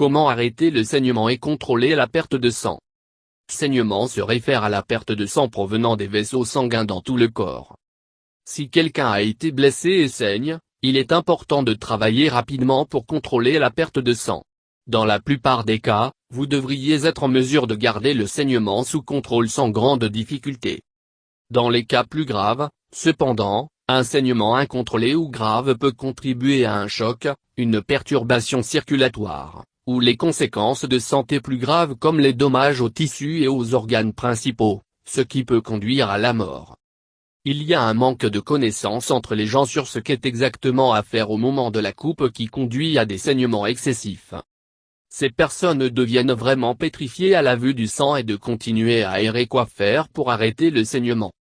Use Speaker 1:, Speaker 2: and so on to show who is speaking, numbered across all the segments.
Speaker 1: Comment arrêter le saignement et contrôler la perte de sang? Saignement se réfère à la perte de sang provenant des vaisseaux sanguins dans tout le corps. Si quelqu'un a été blessé et saigne, il est important de travailler rapidement pour contrôler la perte de sang. Dans la plupart des cas, vous devriez être en mesure de garder le saignement sous contrôle sans grande difficulté. Dans les cas plus graves, cependant, un saignement incontrôlé ou grave peut contribuer à un choc, une perturbation circulatoire, ou les conséquences de santé plus graves comme les dommages aux tissus et aux organes principaux, ce qui peut conduire à la mort. Il y a un manque de connaissances entre les gens sur ce qu'est exactement à faire au moment de la coupe qui conduit à des saignements excessifs. Ces personnes deviennent vraiment pétrifiées à la vue du sang et de continuer à errer quoi faire pour arrêter le saignement.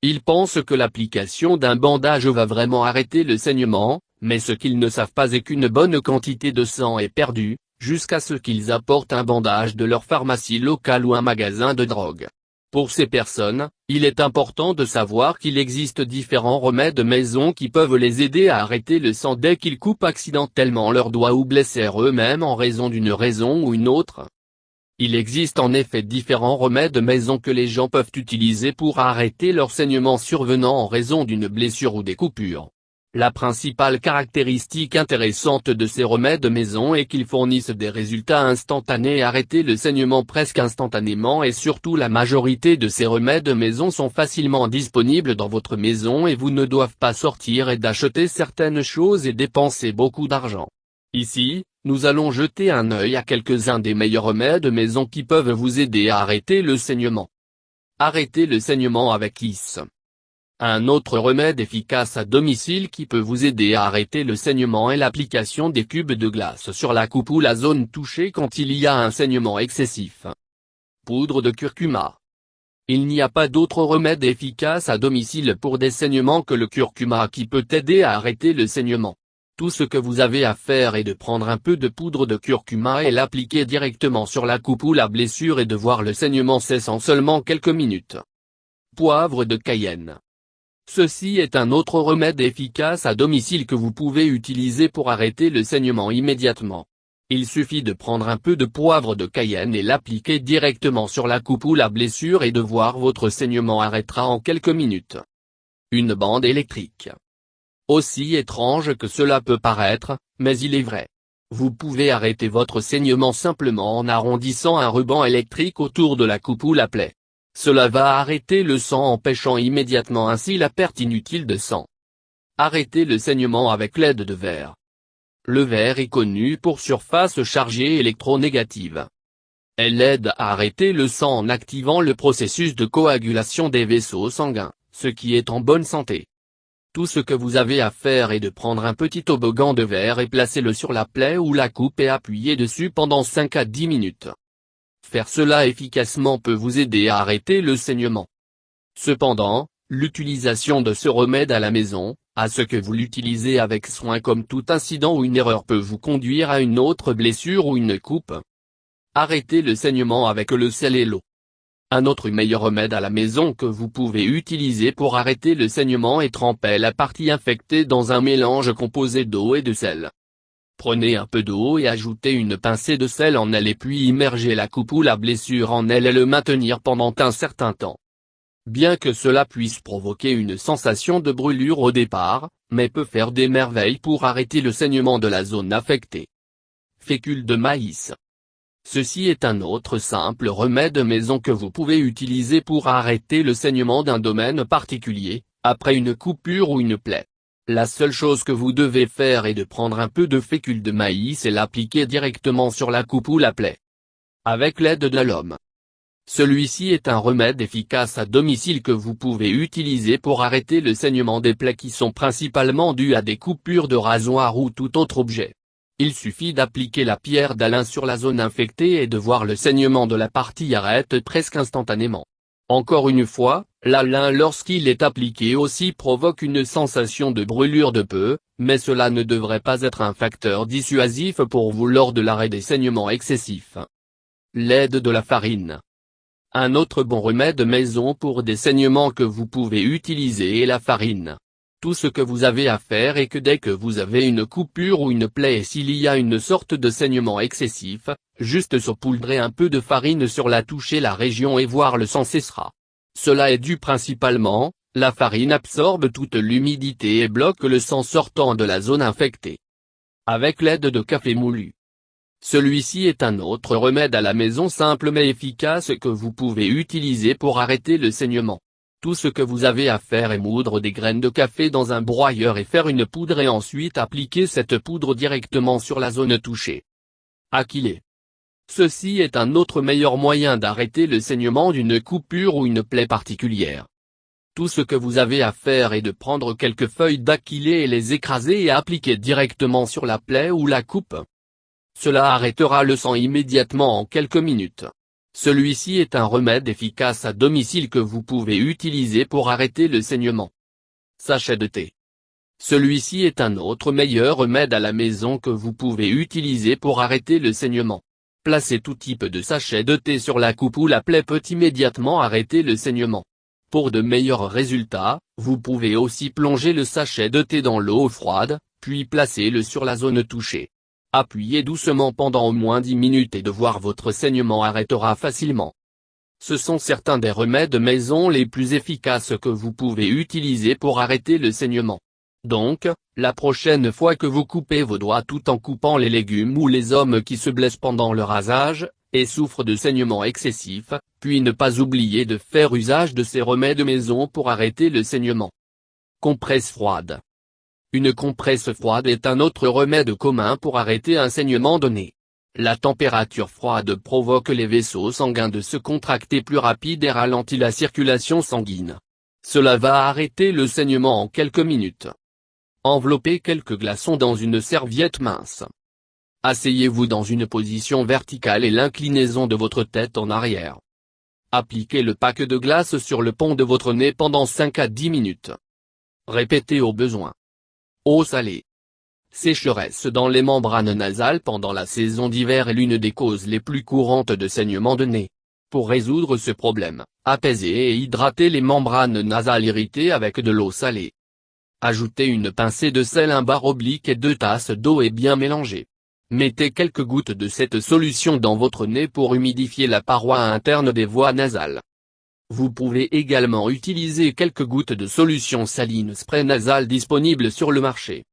Speaker 1: Ils pensent que l'application d'un bandage va vraiment arrêter le saignement, mais ce qu'ils ne savent pas est qu'une bonne quantité de sang est perdue, jusqu'à ce qu'ils apportent un bandage de leur pharmacie locale ou un magasin de drogue. Pour ces personnes, il est important de savoir qu'il existe différents remèdes maison qui peuvent les aider à arrêter le sang dès qu'ils coupent accidentellement leurs doigts ou blessèrent eux-mêmes en raison d'une raison ou une autre. Il existe en effet différents remèdes maison que les gens peuvent utiliser pour arrêter leur saignement survenant en raison d'une blessure ou des coupures. La principale caractéristique intéressante de ces remèdes maison est qu'ils fournissent des résultats instantanés et arrêter le saignement presque instantanément et surtout la majorité de ces remèdes maison sont facilement disponibles dans votre maison et vous ne doivent pas sortir et d'acheter certaines choses et dépenser beaucoup d'argent. Ici, nous allons jeter un œil à quelques-uns des meilleurs remèdes maison qui peuvent vous aider à arrêter le saignement. Arrêtez le saignement avec IS. Un autre remède efficace à domicile qui peut vous aider à arrêter le saignement est l'application des cubes de glace sur la coupe ou la zone touchée quand il y a un saignement excessif. Poudre de curcuma. Il n'y a pas d'autre remède efficace à domicile pour des saignements que le curcuma qui peut aider à arrêter le saignement. Tout ce que vous avez à faire est de prendre un peu de poudre de curcuma et l'appliquer directement sur la coupe ou la blessure et de voir le saignement cesser en seulement quelques minutes. Poivre de Cayenne. Ceci est un autre remède efficace à domicile que vous pouvez utiliser pour arrêter le saignement immédiatement. Il suffit de prendre un peu de poivre de Cayenne et l'appliquer directement sur la coupe ou la blessure et de voir votre saignement arrêtera en quelques minutes. Une bande électrique. Aussi étrange que cela peut paraître, mais il est vrai. Vous pouvez arrêter votre saignement simplement en arrondissant un ruban électrique autour de la coupe ou la plaie. Cela va arrêter le sang empêchant immédiatement ainsi la perte inutile de sang. Arrêtez le saignement avec l'aide de verre. Le verre est connu pour surface chargée électronégative. Elle aide à arrêter le sang en activant le processus de coagulation des vaisseaux sanguins, ce qui est en bonne santé. Tout ce que vous avez à faire est de prendre un petit toboggan de verre et placer-le sur la plaie ou la coupe et appuyer dessus pendant 5 à 10 minutes. Faire cela efficacement peut vous aider à arrêter le saignement. Cependant, l'utilisation de ce remède à la maison, à ce que vous l'utilisez avec soin comme tout incident ou une erreur peut vous conduire à une autre blessure ou une coupe. Arrêtez le saignement avec le sel et l'eau. Un autre meilleur remède à la maison que vous pouvez utiliser pour arrêter le saignement est tremper la partie infectée dans un mélange composé d'eau et de sel. Prenez un peu d'eau et ajoutez une pincée de sel en elle et puis immergez la coupe ou la blessure en elle et le maintenir pendant un certain temps. Bien que cela puisse provoquer une sensation de brûlure au départ, mais peut faire des merveilles pour arrêter le saignement de la zone affectée. Fécule de maïs. Ceci est un autre simple remède maison que vous pouvez utiliser pour arrêter le saignement d'un domaine particulier, après une coupure ou une plaie. La seule chose que vous devez faire est de prendre un peu de fécule de maïs et l'appliquer directement sur la coupe ou la plaie. Avec l'aide de l'homme. Celui-ci est un remède efficace à domicile que vous pouvez utiliser pour arrêter le saignement des plaies qui sont principalement dues à des coupures de rasoir ou tout autre objet. Il suffit d'appliquer la pierre d'Alain sur la zone infectée et de voir le saignement de la partie arrête presque instantanément. Encore une fois, l'Alain lorsqu'il est appliqué aussi provoque une sensation de brûlure de peu, mais cela ne devrait pas être un facteur dissuasif pour vous lors de l'arrêt des saignements excessifs. L'aide de la farine. Un autre bon remède maison pour des saignements que vous pouvez utiliser est la farine. Tout ce que vous avez à faire est que dès que vous avez une coupure ou une plaie et s'il y a une sorte de saignement excessif, juste saupoudrer un peu de farine sur toucher la région et voir le sang cessera. Cela est dû principalement, la farine absorbe toute l'humidité et bloque le sang sortant de la zone infectée. Avec l'aide de café moulu. Celui-ci est un autre remède à la maison simple mais efficace que vous pouvez utiliser pour arrêter le saignement. Tout ce que vous avez à faire est moudre des graines de café dans un broyeur et faire une poudre et ensuite appliquer cette poudre directement sur la zone touchée. Achillée. Ceci est un autre meilleur moyen d'arrêter le saignement d'une coupure ou une plaie particulière. Tout ce que vous avez à faire est de prendre quelques feuilles d'achillée et les écraser et appliquer directement sur la plaie ou la coupe. Cela arrêtera le sang immédiatement en quelques minutes. Celui-ci est un remède efficace à domicile que vous pouvez utiliser pour arrêter le saignement. Sachet de thé. Celui-ci est un autre meilleur remède à la maison que vous pouvez utiliser pour arrêter le saignement. Placez tout type de sachet de thé sur la coupe ou la plaie peut immédiatement arrêter le saignement. Pour de meilleurs résultats, vous pouvez aussi plonger le sachet de thé dans l'eau froide, puis placez-le sur la zone touchée. Appuyez doucement pendant au moins 10 minutes et de voir votre saignement arrêtera facilement. Ce sont certains des remèdes maison les plus efficaces que vous pouvez utiliser pour arrêter le saignement. Donc, la prochaine fois que vous coupez vos doigts tout en coupant les légumes ou les hommes qui se blessent pendant le rasage, et souffrent de saignements excessifs, puis ne pas oublier de faire usage de ces remèdes maison pour arrêter le saignement. Compresse froide. Une compresse froide est un autre remède commun pour arrêter un saignement donné. La température froide provoque les vaisseaux sanguins de se contracter plus rapide et ralentit la circulation sanguine. Cela va arrêter le saignement en quelques minutes. Enveloppez quelques glaçons dans une serviette mince. Asseyez-vous dans une position verticale et l'inclinaison de votre tête en arrière. Appliquez le pack de glace sur le pont de votre nez pendant 5 à 10 minutes. Répétez au besoin. Eau salée. Sécheresse dans les membranes nasales pendant la saison d'hiver est l'une des causes les plus courantes de saignement de nez. Pour résoudre ce problème, apaisez et hydratez les membranes nasales irritées avec de l'eau salée. Ajoutez une pincée de sel, un bar oblique et 2 tasses d'eau et bien mélanger. Mettez quelques gouttes de cette solution dans votre nez pour humidifier la paroi interne des voies nasales. Vous pouvez également utiliser quelques gouttes de solution saline spray nasal disponible sur le marché.